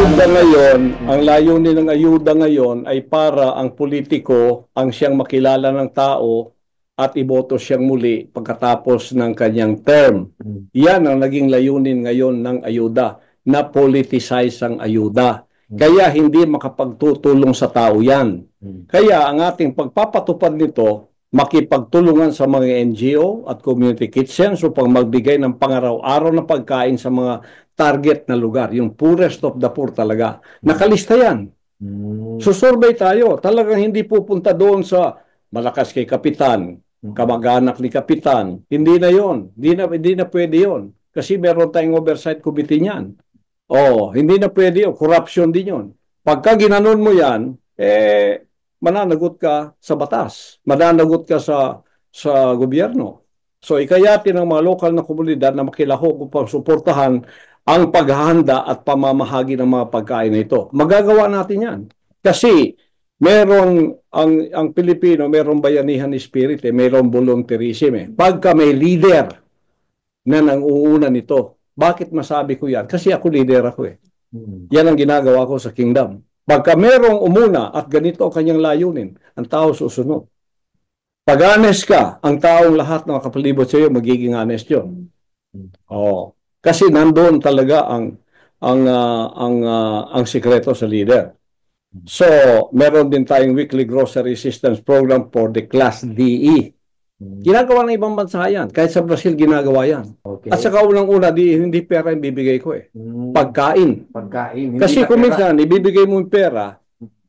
ayuda ngayon, ang layunin ng ayuda ngayon ay para ang politiko ang siyang makilala ng tao at iboto siyang muli pagkatapos ng kanyang term. Yan ang naging layunin ngayon ng ayuda, na politicize ang ayuda. Kaya hindi makapagtutulong sa tao yan. Kaya ang ating pagpapatupad nito, makipagtulungan sa mga NGO at community kitchens upang magbigay ng pangaraw-araw na pagkain sa mga target na lugar, yung poorest of the poor talaga. Nakalista yan. Susurvey tayo. Talagang hindi pupunta doon sa malakas kay kapitan, kamag-anak ni kapitan. Hindi na yon. Hindi na pwede yon. Kasi meron tayong oversight committee niyan. Hindi na pwede yun. Corruption din yon. Pagka ginanon mo yan, mananagot ka sa batas. Mananagot ka sa gobyerno. So, ikayatin ng mga lokal na komunidad na makilahok upang suportahan ang paghahanda at pamamahagi ng mga pagkain na ito. Magagawa natin yan. Kasi ang Pilipino, merong bayanihan ni spirit, merong volunteerism. Pagka may leader na nang-uuna nito, bakit masabi ko yan? Kasi ako leader ako . Yan ang ginagawa ko sa kingdom. Pagka merong umuna at ganito ang kanyang layunin, ang tao susunod. Pag honest ka, ang taong lahat na makapalibot sa iyo, magiging honest yun. Kasi nandoon talaga ang sikreto sa leader. So, meron din tayong weekly grocery assistance program for the Class DE. Ginagawa ng ibang bansa yan. Kahit sa Brazil, ginagawa yan. Okay. At saka unang-una, hindi pera yung bibigay ko . Pagkain. Kasi kung minsan, ibibigay mo yung pera,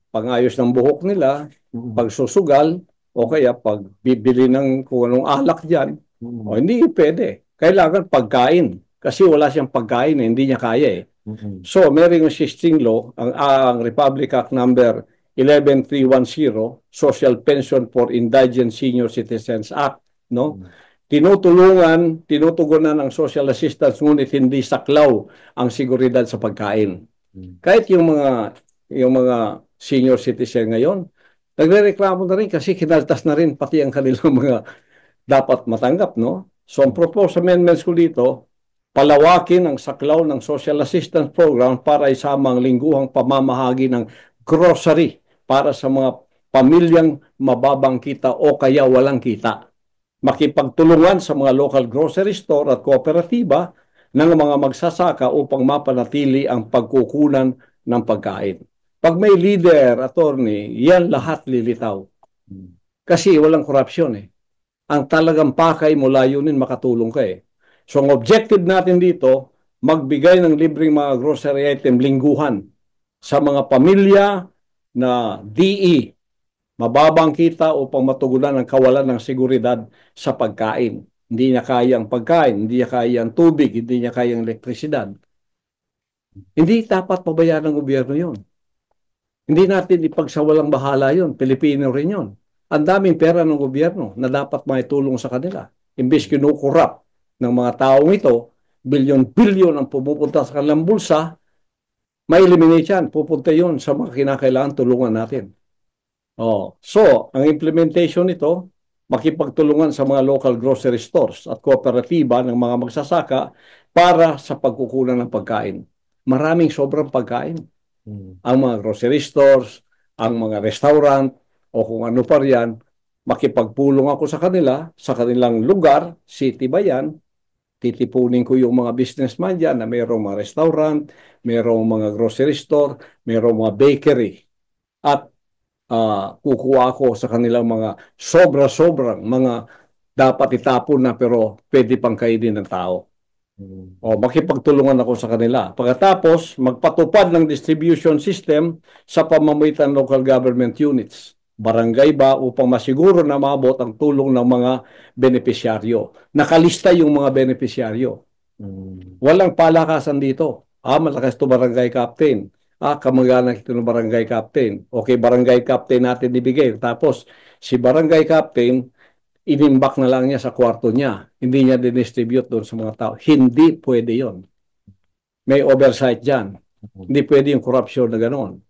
pangayos ng buhok nila, pagsusugal, o kaya pagbibili ng kung anong alak dyan, hindi pwede. Kailangan pagkain. Kasi wala siyang pagkain, hindi niya kaya . So, meron yung existing law, ang Republic Act number 11310, Social Pension for Indigent Senior Citizens Act, no? Tinutugunan ng social assistance, ngunit hindi saklaw ang seguridad sa pagkain. Kahit yung mga senior citizen ngayon, nagrereklamo na rin kasi kinaltas na rin pati ang kanilang mga dapat matanggap, no? So, ang proposed amendments ko dito, palawakin ang saklaw ng social assistance program para isamang lingguhang pamamahagi ng grocery para sa mga pamilyang mababang kita o kaya walang kita. Makipagtulungan sa mga local grocery store at kooperatiba ng mga magsasaka upang mapanatili ang pagkukunan ng pagkain. Pag may leader, attorney, yan lahat lilitaw. Kasi walang korupsyon . Ang talagang pakay mo layunin, makatulong ka . So, ang objective natin dito, magbigay ng libreng mga grocery item lingguhan sa mga pamilya na DE, mababang kita upang matugunan ang kawalan ng seguridad sa pagkain. Hindi niya kaya ang pagkain, hindi niya kaya ang tubig, hindi niya kaya ang elektrisidad. Hindi dapat pabayaan ng gobyerno yun. Hindi natin ipagsawalang bahala yun. Pilipino rin yun. Ang daming pera ng gobyerno na dapat maitulong sa kanila. Imbes kinukurap ng mga taong ito, bilyon-bilyon ang pumupunta sa kanilang bulsa, may eliminate yan. Pupunta yun sa mga kinakailangan tulungan natin. So, ang implementation nito, makipagtulungan sa mga local grocery stores at kooperatiba ng mga magsasaka para sa pagkukunan ng pagkain. Maraming sobrang pagkain. Ang mga grocery stores, ang mga restaurant, o kung ano pa riyan, makipagpulong ako sa kanila, sa kanilang lugar, city ba yan, titipunin ko yung mga businessman dyan na mayroong mga restaurant, mayroong mga grocery store, mayroong mga bakery. At kukuha ako sa kanilang mga sobra-sobrang mga dapat itapon na pero pwede pang kainin ng tao. Makipagtulungan ako sa kanila. Pagkatapos, magpatupad ng distribution system sa pamamagitan ng local government units. Barangay ba upang masiguro na maabot ang tulong ng mga benepisyaryo. Nakalista yung mga benepisyaryo. Walang palakasan dito. Malakas to barangay captain. Kamag-anak ito ng barangay captain. Okay, barangay captain natin ibigay. Tapos, si barangay captain, inimbak na lang niya sa kwarto niya. Hindi niya dinistribute doon sa mga tao. Hindi pwede yon. May oversight dyan. Hindi pwede yung corruption na gano'n.